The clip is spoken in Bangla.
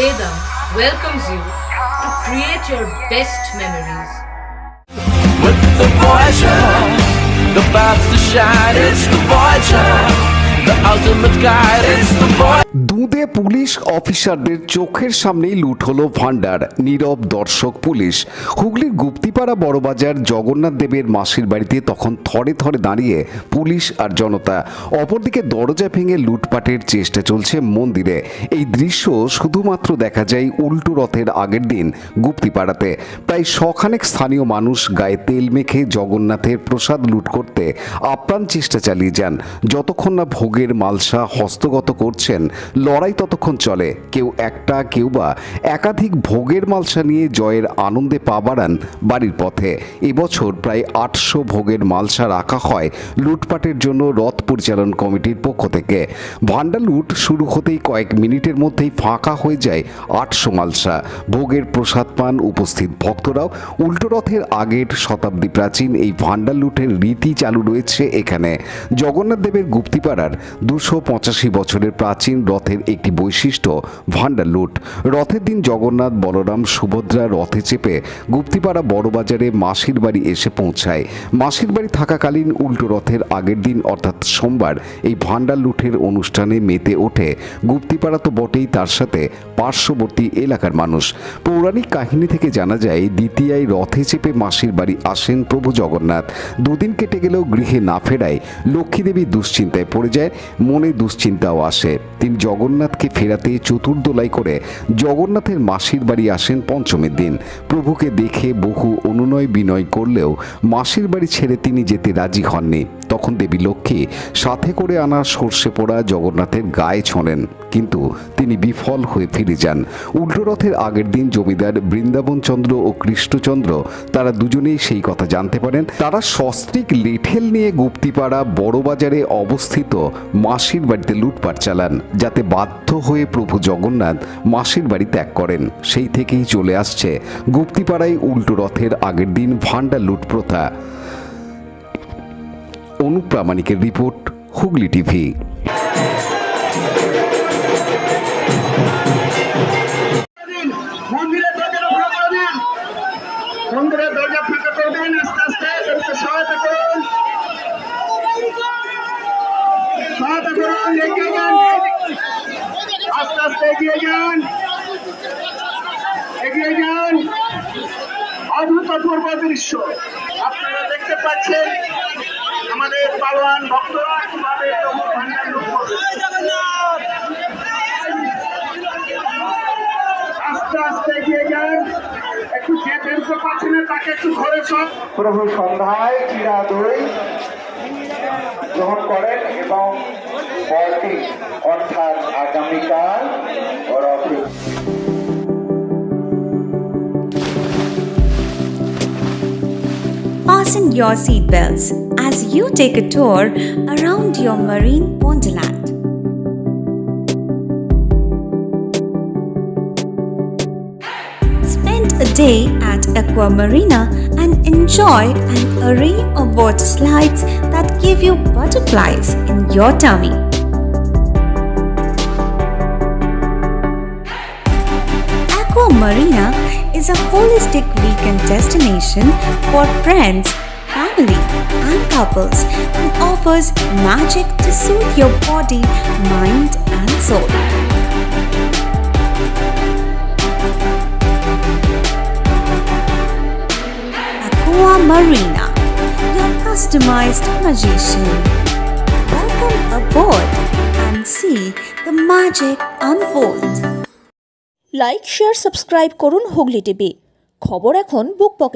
Vedam welcomes you to create your best memories. With the Voyager, the paths to shine, it's the Voyager, the ultimate guide, it's the Voyager. দুধে পুলিশ অফিসারদের চোখের সামনেই লুট হলো ভান্ডার, নীরব দর্শক পুলিশ। হুগলির গুপ্তিপাড়া বড়বাজার জগন্নাথ দেবের মাসির বাড়িতে তখন থরে থরে দাঁড়িয়ে পুলিশ আর জনতা। অপরদিকে দরজা ভেঙে লুটপাটের চেষ্টা চলছে মন্দিরে। এই দৃশ্য শুধুমাত্র দেখা যায় উল্টো রথের আগের দিন গুপ্তিপাড়াতে। প্রায় শখানেক স্থানীয় মানুষ গায়ে তেল মেখে জগন্নাথের প্রসাদ লুট করতে আপ্রাণ চেষ্টা চালিয়ে যান। যতক্ষণ না ভোগের মালসা হস্তগত করছেন, লড়াই ততক্ষণ চলে। কেউ একটা, কেউ বা একাধিক ভোগের মালসা নিয়ে জয়ের আনন্দে পা বাড়ান বাড়ির পথে। এবছর প্রায় 800 ভোগের মালসা রাখা হয় লুটপাটের জন্য রথ পরিচালন কমিটির পক্ষ থেকে। ভান্ডার লুট শুরু হতেই কয়েক মিনিটের মধ্যেই ফাঁকা হয়ে যায় 800 মালসা। ভোগের প্রসাদ পান উপস্থিত ভক্তরাও। উল্টো রথের আগের শতাব্দী প্রাচীন এই ভান্ডার লুটের রীতি চালু রয়েছে এখানে। জগন্নাথ দেবের গুপ্তিপাড়ার 285 বছরের প্রাচীন রথের একটি বৈশিষ্ট্য ভান্ডার লুট। রথের দিন জগন্নাথ, বলরাম, সুভদ্রা রথে চেপে গুপ্তিপাড়া বড়বাজারে মাসির বাড়ি এসে পৌঁছায়। মাসির বাড়ি থাকাকালীন উল্টো রথের আগের দিন অর্থাৎ সোমবার এই ভান্ডার লুটের অনুষ্ঠানে মেতে ওঠে গুপ্তিপাড়া তো বটেই, তার সাথে পার্শ্ববর্তী এলাকার মানুষ। পৌরাণিক কাহিনী থেকে জানা যায়, দ্বিতীয়ায় রথে চেপে মাসির বাড়ি আসেন প্রভু জগন্নাথ। দুদিন কেটে গেলেও গৃহে না ফেরায় লক্ষ্মীদেবী দুশ্চিন্তায় পড়ে যায়, মনে দুশ্চিন্তাও আসে। তিনি জগন্নাথকে ফেরাতে চতুর্দোলাই করে জগন্নাথের মাসির বাড়ি আসেন পঞ্চমীর দিন। প্রভুকে দেখে বহু অনুনয় বিনয় করলেও মাসির বাড়ি ছেড়ে তিনি যেতে রাজি হননি। তখন দেবী লক্ষ্মী সাথে করে আনা সর্ষে পোড়া জগন্নাথের গায়ে ছোঁড়েন, কিন্তু তিনি বিফল হয়ে ফিরে যান। উল্টো রথের আগের দিন জমিদার বৃন্দাবন চন্দ্র ও কৃষ্ণচন্দ্র তারা দুজনেই সেই কথা জানতে পারেন। তারা সস্ত্রীক লেঠেল নিয়ে গুপ্তিপাড়া বড়বাজারে অবস্থিত মাসির বাড়িতে লুটপাট চালান, যাতে বাধ্য হয়ে প্রভু জগন্নাথ মাসির বাড়ি ত্যাগ করেন। সেই থেকেই চলে আসছে গুপ্তিপাড়ায় উল্টো রথের আগের দিন ভান্ডার লুট প্রথা। অনুপ প্রামাণিকের রিপোর্ট, হুগলি টিভি। মন্দিরের দরজা ফাঁকা করে দিন, আস্তে আস্তে দেবীকে সহায়তা করুন, সহায়তা করুন, এগিয়ে যান, আস্তে আস্তে এগিয়ে যান, এগিয়ে যান। অভূতপূর্ব দৃশ্য আপনারা দেখতে পাচ্ছেন, আমাদের পালোয়ান ভক্তরা কিভাবে প্রভু ভান্ডার লুট করবে। আস্তে আস্তে এগিয়ে যান, একটু যে বেরোতে পারছে না তাকে একটু ঘরে সব। প্রভু সন্ধ্যায় চিরা দই গ্রহণ করেন এবং পরদিন অর্থাৎ আগামীকাল রথে। Fasten your seatbelts as you take a tour around your marine wonderland. Spend a day at Aqua Marina and enjoy an array of water slides that give you butterflies in your tummy. Aqua Marina is a holistic weekend destination for friends, family, and couples and offers magic to soothe your body, mind, and soul. Aqua Marina, your customized magician. Welcome aboard and see the magic unfold. Like, share, subscribe করুন হুগলি টিভি। খবর এখন বুক পকেটে।